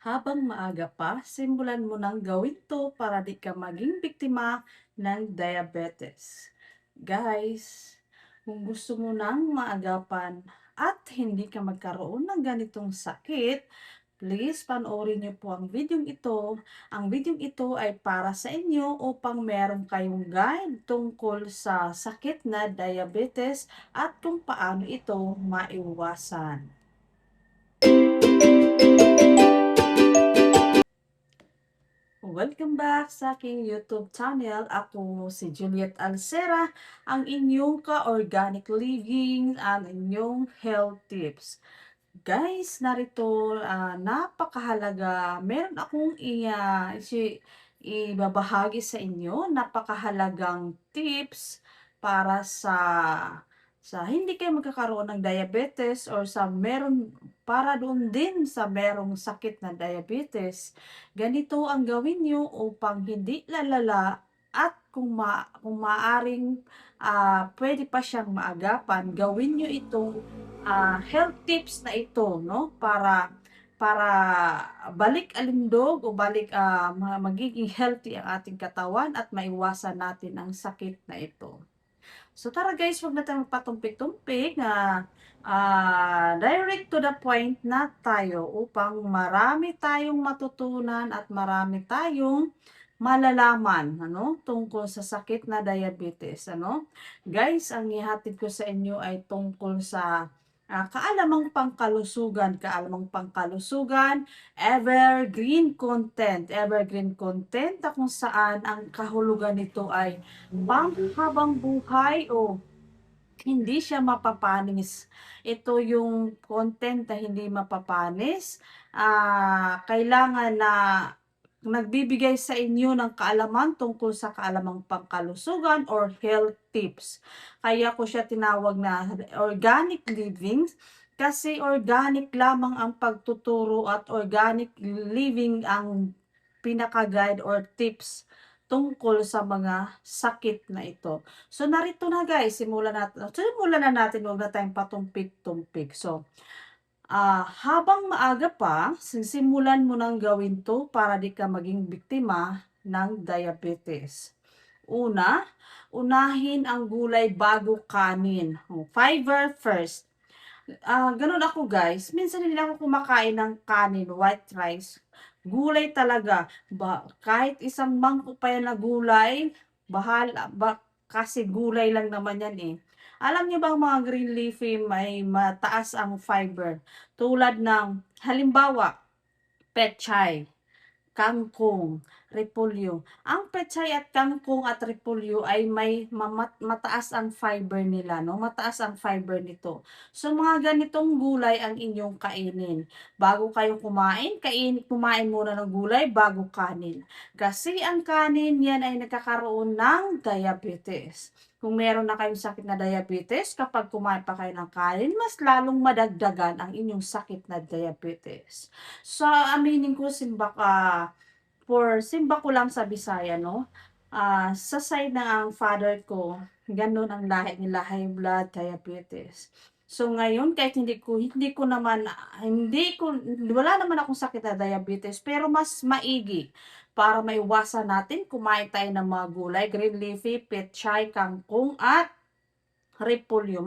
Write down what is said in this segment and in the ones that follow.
Habang maaga pa, simulan mo nang gawin to para di ka maging biktima ng diabetes. Guys, kung gusto mo nang maagapan at hindi ka magkaroon ng ganitong sakit, please panoorin niyo po ang videong ito. Ang videong ito ay para sa inyo upang meron kayong guide tungkol sa sakit na diabetes at kung paano ito maiwasan. Welcome back sa aking YouTube channel. Ako si Juliet Alcera, ang inyong ka-organic living, ang inyong health tips. Guys, narito napakahalaga. Meron akong ibabahagi sa inyo, napakahalagang tips para sa hindi kayo magkakaroon ng diabetes or sa meron para doon din sa merong sakit na diabetes. Ganito ang gawin niyo upang hindi lalala at kung maaring pwede pa siyang maagapan, gawin niyo itong health tips na ito, no? Para balik alindog o magiging healthy ang ating katawan at maiwasan natin ang sakit na ito. So tara guys, wag na tayong patumpik-tumpik direct to the point na tayo upang marami tayong matutunan at marami tayong malalaman tungkol sa sakit na diabetes. Guys, ang ihatid ko sa inyo ay tungkol sa kaalamang pangkalusugan, evergreen content na kung saan ang kahulugan nito ay panghabang buhay o hindi siya mapapanis. Ito yung content na hindi mapapanis. Kailangan na nagbibigay sa inyo ng kaalaman tungkol sa kaalamang pangkalusugan or health tips. Kaya ko siya tinawag na organic living kasi organic lamang ang pagtuturo at organic living ang pinaka-guide or tips tungkol sa mga sakit na ito. So narito na guys, simulan na natin, huwag na tayong patumpik-tumpik. So, habang maaga pa, simulan mo nang gawin 'to para di ka maging biktima ng diabetes. Una, unahin ang gulay bago kanin. Fiber first. Gano'n ako guys, minsan hindi ako kumakain ng kanin, white rice. Gulay talaga, kahit isang mangkok pa yan na gulay, kasi gulay lang naman yan eh. Alam niyo ba ang mga green leafy may mataas ang fiber? Tulad ng halimbawa, pechay, kangkong, repolyo. Ang pechay at kangkong at repolyo ay may mataas ang fiber nila, no? Mataas ang fiber nito. So mga ganitong gulay ang inyong kainin. Bago kayo kumain muna ng gulay bago kanin. Kasi ang kanin yan ay nagkakaroon ng diabetes. Kung meron na kayong sakit na diabetes, kapag kumain pa kayo ng kanin, mas lalong madagdagan ang inyong sakit na diabetes. So, aminin ko simba ko lang sa Bisaya 'no, sa side ng ang father ko, gano'n ang lahi nila, high blood, diabetes. So ngayon kahit hindi ko naman hindi ko wala naman akong sakit na diabetes, pero mas maigi para maiwasan natin kumain tayo ng mga gulay, green leafy, pechay, kangkong at repolyo.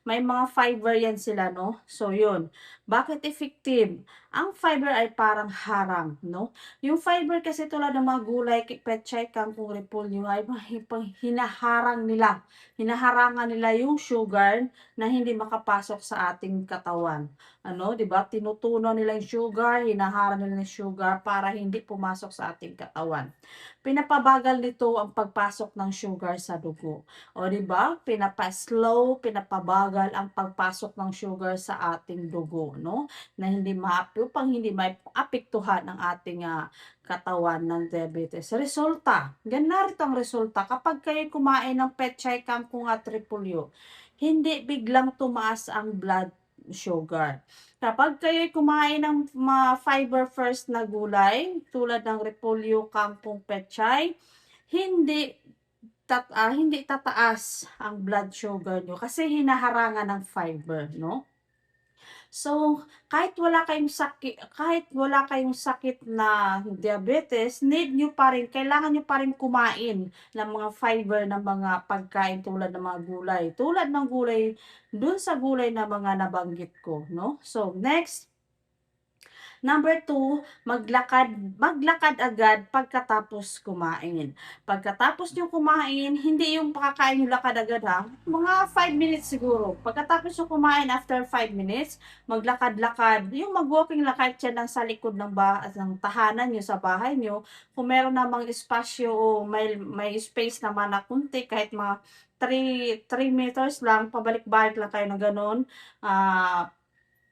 May mga fiber yan sila, no? So, yun. Bakit effective? Ang fiber ay parang harang, no? Yung fiber kasi tulad ng mga gulay, pechay, kangkong, repolyo ay hinaharang nila. Hinaharangan nila yung sugar na hindi makapasok sa ating katawan. Di ba? Tinutunaw nila yung sugar, hinaharang nila yung sugar para hindi pumasok sa ating katawan. Pinapabagal nito ang pagpasok ng sugar sa dugo. O di ba? Pinapabagal ang pagpasok ng sugar sa ating dugo, no? Na upang hindi maapektuhan ang ating katawan ng diabetes. Resulta, ganito ang resulta kapag kayo kumain ng pechay, kangkong at repolyo, hindi biglang tumaas ang blood sugar. Kapag kayo'y kumain ng fiber first na gulay, tulad ng repolyo, kangkong, pechay, hindi hindi tataas ang blood sugar nyo kasi hinaharangan ng fiber, no? So, kahit wala kayong sakit na diabetes, kailangan niyo pa rin kumain ng mga fiber na mga pagkain tulad ng mga gulay. Tulad ng gulay, dun sa gulay na mga nabanggit ko, no? So, next, number two, maglakad maglakad agad pagkatapos kumain. Pagkatapos niyong kumain, hindi yung pakakain yung lakad agad ha, mga 5 minutes siguro. Pagkatapos niyong kumain, after 5 minutes, maglakad-lakad. Yung mag-walking lakad siya lang sa likod ng tahanan niyo sa bahay niyo. Kung meron namang espasyo o may space naman na kunti, kahit mga 3 meters lang, pabalik-balik lang kayo ng gano'n.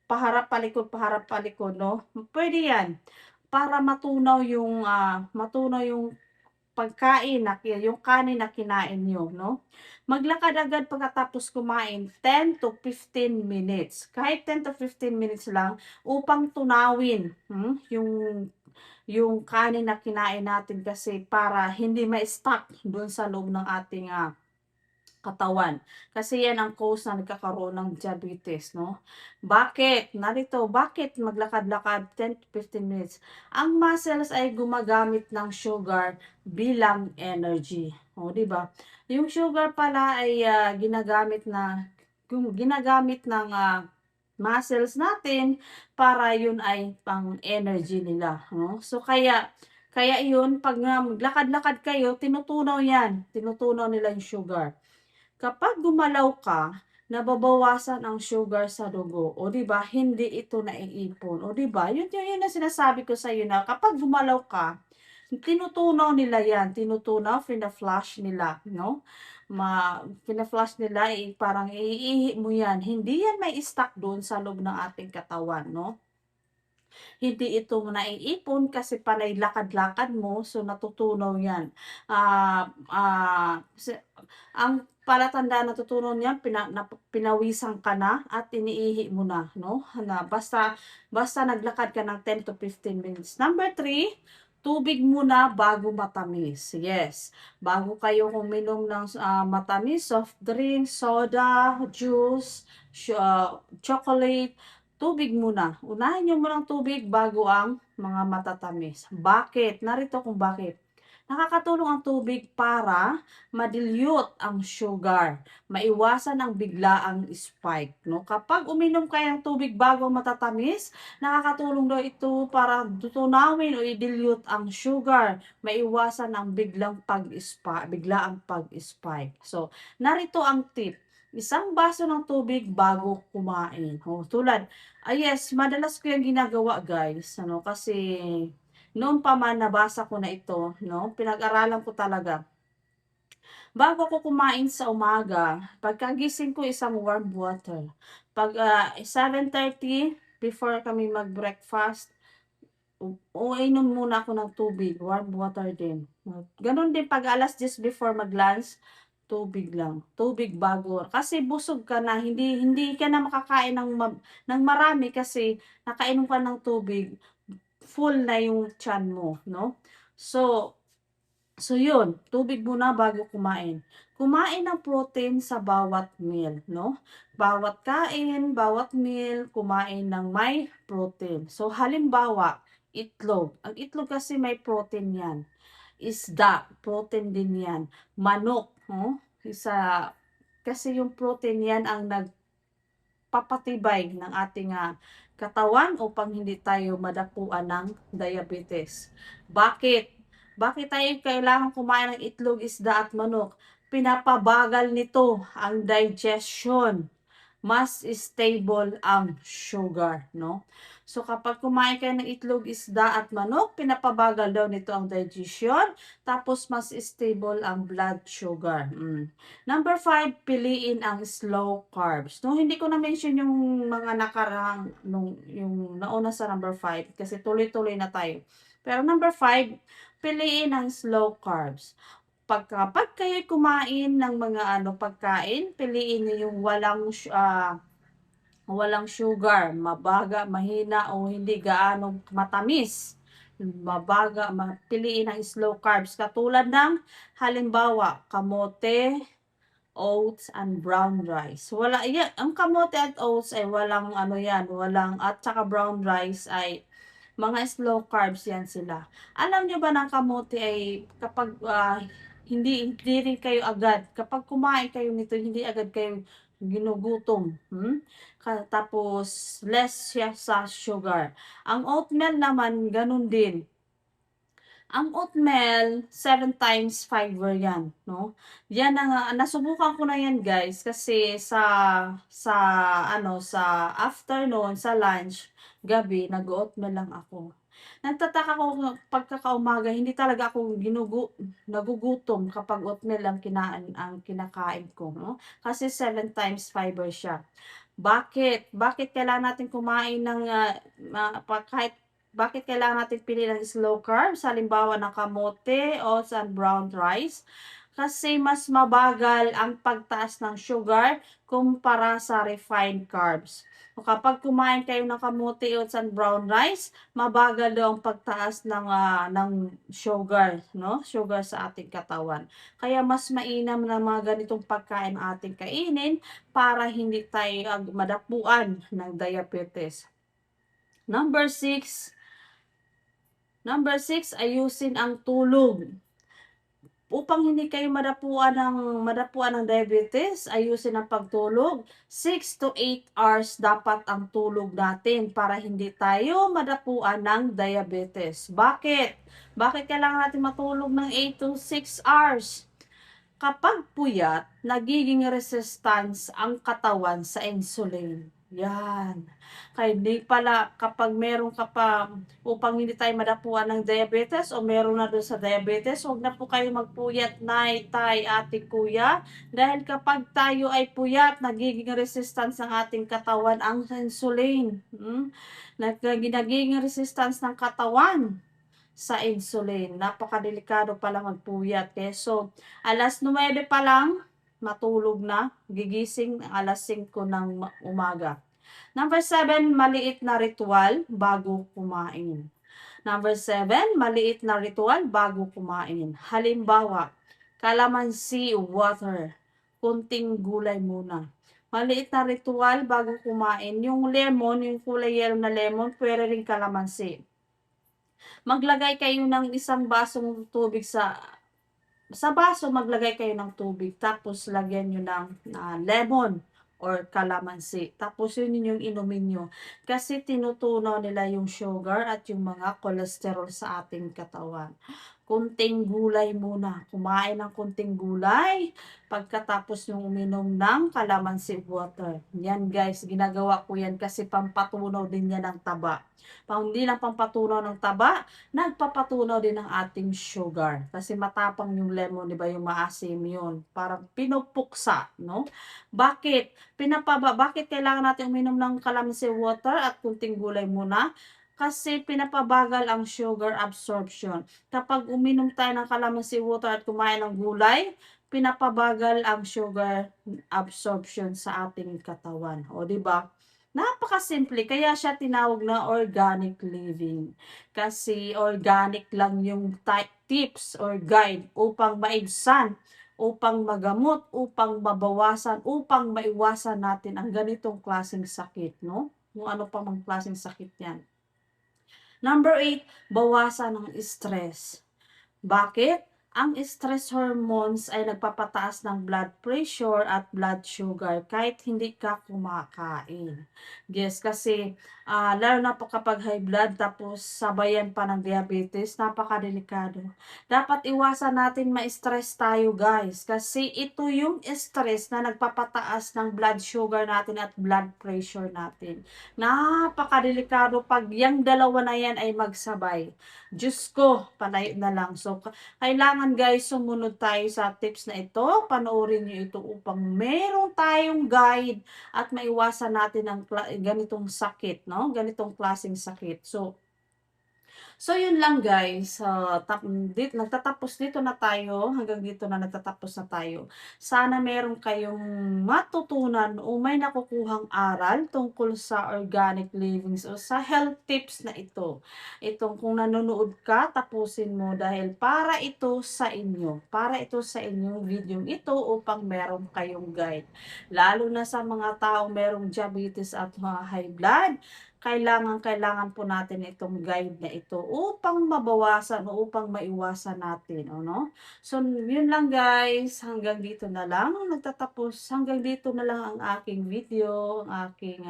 Paharap palikod 'no, puwede 'yan. Para matunaw yung pagkain yung kanin na kinain niyo 'no. Maglakad agad pagkatapos kumain 10 to 15 minutes, kahit 10 to 15 minutes lang upang tunawin, yung kanin na kinain natin kasi para hindi ma-stuck dun sa loob ng ating, katawan. Kasi yan ang cause na nagkakaroon ng diabetes 'no. Bakit maglakad-lakad 10 to 15 minutes? Ang muscles ay gumagamit ng sugar bilang energy, oh, 'di ba? Yung sugar pala ay, ginagamit ng, muscles natin para yun ay pang-energy nila 'no. So kaya kaya yun 'pag nga maglakad-lakad kayo tinutunaw nila yung sugar. Kapag gumalaw ka, nababawasan ang sugar sa dugo, o 'di ba, hindi ito naiipon, o 'di ba? Yun ang sinasabi ko sa'yo na kapag gumalaw ka, tinutunaw nila 'yan, fina-flush nila 'no? Fina-flush nila, parang iihi mo 'yan, hindi 'yan mai-stuck do'n sa loob ng ating katawan 'no? Hindi ito naiipon kasi panay lakad-lakad mo, so natutunaw 'yan. Ah, ah, si ang palatandaan natutunaw niyan pinawisan ka na at iniihi mo na 'no, na basta naglakad ka ng 10 to 15 minutes. Number three, tubig muna bago matamis. Yes, bago kayo uminom ng, matamis, soft drink, soda, juice, chocolate, tubig muna. Unahin niyo munang tubig bago ang mga matatamis. Bakit? Narito kung bakit. Nakakatulong ang tubig para ma-dilute ang sugar, maiwasan ang biglaang spike, 'no? Kapag uminom kayo ng tubig bago ang matatamis, nakakatulong daw ito para tunawin o i-dilute ang sugar, maiwasan ang biglaang pag-spike. So, narito ang tip, isang baso ng tubig bago kumain. Oh, yes, madalas ko 'yang ginagawa guys, ano, kasi noon pa man nabasa ko na ito 'no, pinag-aralan ko talaga. Bago ako kumain sa umaga, pagkagising ko isang warm water. 7:30 before kami mag-breakfast, uinom muna ako ng tubig, warm water din. Gano'n din 'pag 10:00 before mag-lunch, tubig lang, tubig bago kasi busog ka na, hindi hindi ka na makakain ng marami kasi nakainom ka ng tubig, full na yung tiyan mo 'no. So yun, tubig muna bago kumain. Kumain ng protein sa bawat meal 'no. Bawat meal, kumain ng may protein. So halimbawa, itlog, ang itlog kasi may protein 'yan. Isda, protein din 'yan. Manok 'no, isa kasi yung protein 'yan ang nagpapatibay ng ating, katawan upang hindi tayo madapuan ng diabetes. Bakit? Bakit tayo kailangang kumain ng itlog, isda at manok? Pinapabagal nito ang digestion, mas stable ang sugar 'no. So kapag kumain kayo ng itlog, isda at manok, pinapabagal daw nito ang digestion, tapos mas stable ang blood sugar. Number five, piliin ang slow carbs 'no. Hindi ko na-mention yung mga nakarang yung nauna sa number five kasi tuloy-tuloy na tayo. Pero number five, piliin ang slow carbs. Kapag kayo'y kumain ng mga pagkain, piliin niyo yung walang sugar, mahina o hindi gaano matamis. Piliin ang slow carbs katulad ng halimbawa, kamote oats and brown rice. Wala yan, ang kamote at oats ay walang ano yan, walang at saka brown rice ay mga slow carbs yan sila. Alam niyo ba ng kamote ay kapag hindi rin kayo agad, kapag kumain kayo nito, hindi agad kayo ginugutom. Tapos, less siya sa sugar. Ang oatmeal naman, ganun din. Ang oatmeal, 7 times fiber yan, no? Yan ang, nasubukan ko na yan guys, kasi sa, sa afternoon, sa lunch, gabi, nag-oatmeal lang ako. Nagtataka ko pagkakaumaga, hindi talaga ako nagugutom kapag oatmeal ang kinakain ko, no? Kasi 7 times fiber siya. Bakit? Bakit kailangan natin kumain ng kahit bakit kailangan natin piliin ng slow carbs, halimbawa ng kamote, oats, and brown rice? Kasi mas mabagal ang pagtaas ng sugar kumpara sa refined carbs. O kapag kumain kayo ng kamote, oats, and brown rice, mabagal daw ang pagtaas ng sugar, no? Sugar sa ating katawan. Kaya mas mainam na mga ganitong pagkain ating kainin para hindi tayo madapuan ng diabetes. Number 6, ayusin ang tulog. Upang hindi kayo madapuan ng diabetes, ayusin ang pagtulog. 6 to 8 hours dapat ang tulog natin para hindi tayo madapuan ng diabetes. Bakit? Bakit kailangan natin matulog ng 8 to 6 hours? Kapag puyat, nagiging resistance ang katawan sa insulin. Yan. Kaya di pala kapag meron ka pa, upang hindi tayo madapuan ng diabetes o meron na doon sa diabetes, huwag na po kayo magpuyat, nay, tay, ate, kuya. Dahil kapag tayo ay puyat, nagiging resistance ng ating katawan ang insulin. Nagiging resistance ng katawan sa insulin. Napakadelikado pala magpuyat. Okay? So, alas 9 pa lang, matulog na, gigising alas 5 ng umaga. Number 7, maliit na ritual bago kumain. Number 7, maliit na ritual bago kumain. Halimbawa, calamansi water. Kunting gulay muna. Maliit na ritual bago kumain. Yung lemon, yung kulay yellow na lemon, pwede rin calamansi. Maglagay kayo ng isang basong tubig sa baso, maglagay kayo ng tubig, tapos lagyan nyo ng lemon or calamansi. Tapos yun yung inumin nyo. Kasi tinutunaw nila yung sugar at yung mga cholesterol sa ating katawan. Kunting gulay muna. Kumain ng kunting gulay pagkatapos yung uminom ng calamansi water. Yan guys, ginagawa ko yan kasi pampatunaw din yan ng taba. Hindi lang pampatunaw ng taba, nagpapatunaw din ng ating sugar. Kasi matapang yung lemon, di ba, yung maasim yun. Parang pinupuksa, no? Bakit? Bakit kailangan natin uminom ng calamansi water at kunting gulay muna? Kasi pinapabagal ang sugar absorption. Kapag uminom tayo ng calamansi water at kumain ng gulay, pinapabagal ang sugar absorption sa ating katawan. O, di ba? Napakasimple, kaya siya tinawag na organic living. Kasi organic lang yung tips or guide upang maibsan, upang magamot, upang mabawasan, upang maiwasan natin ang ganitong klaseng sakit, no? Kung ano pa mang klaseng sakit yan. Number 8, bawasan ng stress. Bakit? Ang stress hormones ay nagpapataas ng blood pressure at blood sugar kahit hindi ka kumakain. Yes, kasi lalo na po kapag high blood tapos sabayan pa ng diabetes, napakadelikado. Dapat iwasan natin ma-stress tayo guys, kasi ito yung stress na nagpapataas ng blood sugar natin at blood pressure natin. Napakadelikado pag yung dalawa na yan ay magsabay. Diyos ko, palayo na lang. So, kailangan guys, sumunod tayo sa tips na ito. Panoorin nyo ito upang meron tayong guide at maiwasan natin ang ganitong sakit, no? Ganitong klaseng sakit. So, So yun lang guys, nagtatapos dito na tayo, hanggang dito na nagtatapos na tayo. Sana meron kayong matutunan o may nakukuhang aral tungkol sa organic livings o sa health tips na ito. Itong kung nanonood ka, tapusin mo dahil para ito sa inyong video ito upang meron kayong guide. Lalo na sa mga taong merong diabetes at mga high blood, kailangan po natin itong guide na ito upang mabawasan o upang maiwasan natin, ano. So, yun lang guys, hanggang dito na lang ang aking video, ang aking,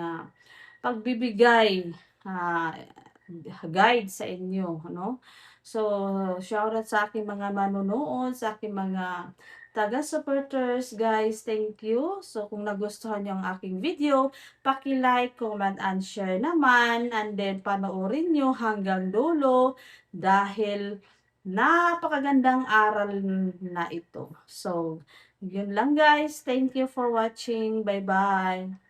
pagbibigay, ah, guide sa inyo, ano. So, shoutout sa aking mga manonood, sa aking mga taga-supporters guys, thank you. So, kung nagustuhan niyo ang aking video, paki-like, comment, and share naman, and then panoorin niyo hanggang dulo dahil napakagandang aral na ito. So, yun lang guys. Thank you for watching. Bye-bye.